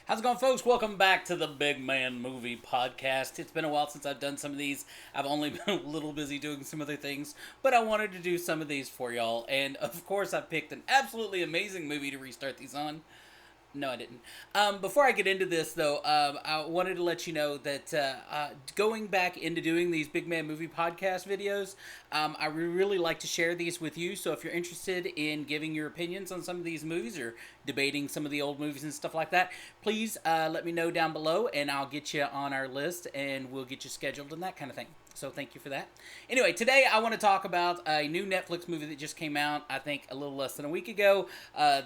How's it going, folks? Welcome back to the Big Man Movie Podcast. It's been a while since I've done some of these. I've only been a little busy doing some other things, but I wanted to do some of these for y'all. And of course, I picked an absolutely amazing movie to restart these on. No, I didn't. Before I get into this, though, I wanted to let you know that going back into doing these Big Man Movie Podcast videos, I really like to share these with you. So if you're interested in giving your opinions on some of these movies or debating some of the old movies and stuff like that, please let me know down below, and I'll get you on our list, and we'll get you scheduled and that kind of thing. So thank you for that. Anyway, today I want to talk about a new Netflix movie that just came out, I think, a little less than a week ago.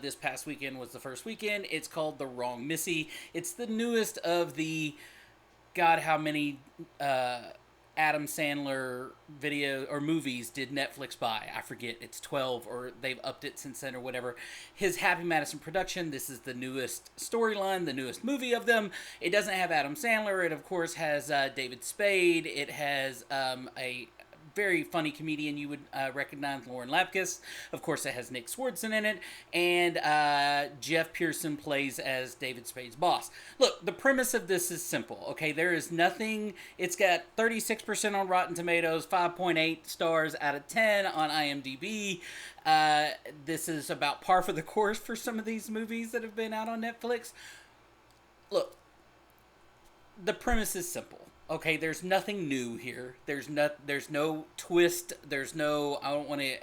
This past weekend was the first weekend. It's called The Wrong Missy. It's the newest of the, God, how many Adam Sandler video or movies did Netflix buy? I forget. It's 12, or they've upped it since then, or whatever. His Happy Madison production. This is the newest storyline, the newest movie of them. It doesn't have Adam Sandler. It, of course, has David Spade. It has a very funny comedian you would recognize, Lauren Lapkus. Of course, it has Nick Swardson in it, and Jeff Pearson plays as David Spade's boss. Look, the premise of this is simple, okay? There is nothing. It's got 36% on Rotten Tomatoes, 5.8 stars out of 10 on IMDb. This is about par for the course for some of these movies that have been out on Netflix. Look, the premise is simple. Okay, there's nothing new here. There's no twist. There's no. I don't want to.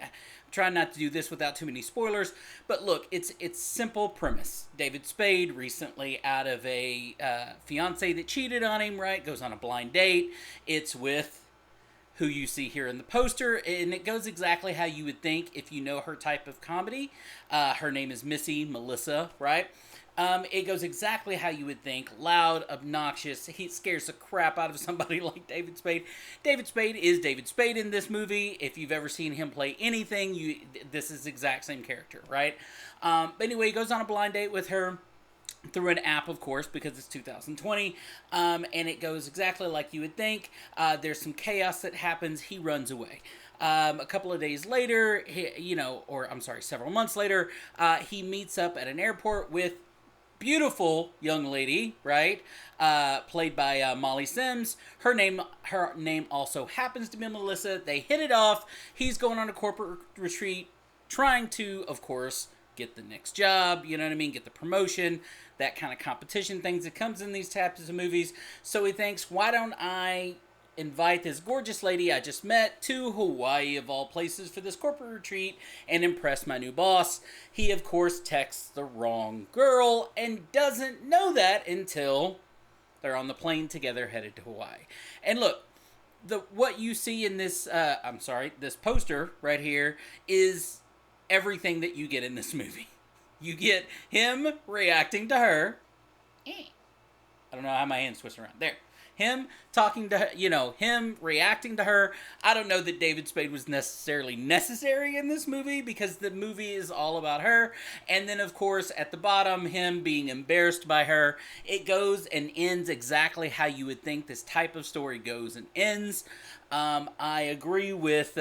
Try not to do this without too many spoilers. But look, it's simple premise. David Spade, recently out of a fiance that cheated on him. Right, goes on a blind date. It's with who you see here in the poster, and it goes exactly how you would think if you know her type of comedy. Her name is Missy, Melissa, right? It goes exactly how you would think. Loud, obnoxious. He scares the crap out of somebody like David Spade. David Spade is David Spade in this movie. If you've ever seen him play anything, this is the exact same character, right? But anyway, he goes on a blind date with her through an app, of course, because it's 2020, and it goes exactly like you would think. There's some chaos that happens. He runs away. A couple of days later, several months later, he meets up at an airport with beautiful young lady, right? Played by Molly Sims. Her name also happens to be Melissa. They hit it off. He's going on a corporate retreat, trying to, of course, get the next job, you know what I mean? Get the promotion, that kind of competition things that comes in these types of movies. So he thinks, why don't I invite this gorgeous lady I just met to Hawaii, of all places, for this corporate retreat and impress my new boss. He, of course, texts the wrong girl and doesn't know that until they're on the plane together headed to Hawaii. And look, what you see in this, this poster right here is everything that you get in this movie. You get him reacting to her. I don't know how my hands twist around. There. Him talking to her, him reacting to her. I don't know that David Spade was necessarily necessary in this movie, because the movie is all about her. And then, of course, at the bottom, him being embarrassed by her. It goes and ends exactly how you would think this type of story goes and ends. I agree with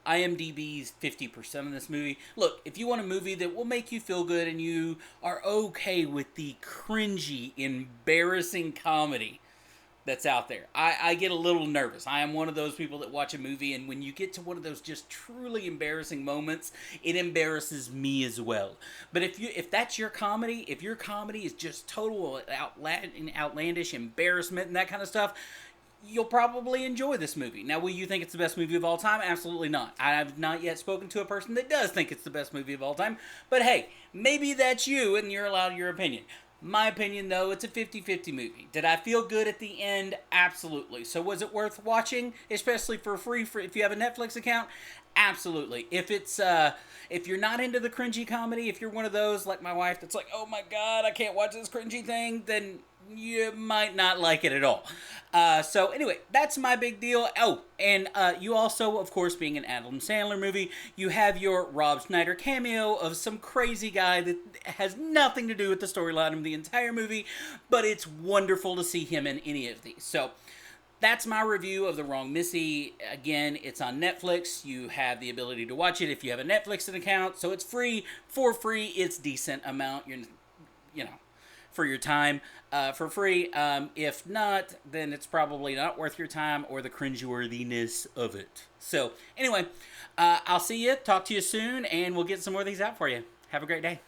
IMDb's 50% of this movie. Look, if you want a movie that will make you feel good and you are okay with the cringy, embarrassing comedy that's out there, I get a little nervous. I am one of those people that watch a movie, and when you get to one of those just truly embarrassing moments, it embarrasses me as well. But if that's your comedy, if your comedy is just total outlandish embarrassment and that kind of stuff, you'll probably enjoy this movie. Now, will you think it's the best movie of all time? Absolutely not. I have not yet spoken to a person that does think it's the best movie of all time. But hey, maybe that's you, and you're allowed your opinion. My opinion, though, it's a 50-50 movie. Did I feel good at the end? Absolutely. So was it worth watching, especially for free if you have a Netflix account? Absolutely. If you're not into the cringy comedy, if you're one of those like my wife that's like, oh my God, I can't watch this cringy thing, then you might not like it at all. So anyway, that's my big deal. Oh, and you also, of course, being an Adam Sandler movie, you have your Rob Schneider cameo of some crazy guy that has nothing to do with the storyline of the entire movie, but it's wonderful to see him in any of these. So that's my review of The Wrong Missy. Again, it's on Netflix. You have the ability to watch it if you have a Netflix account, so it's free. For free, it's decent amount. You know, for your time for free. If not, then it's probably not worth your time or the cringeworthiness of it. So, anyway, I'll see you, talk to you soon, and we'll get some more of these out for you. Have a great day.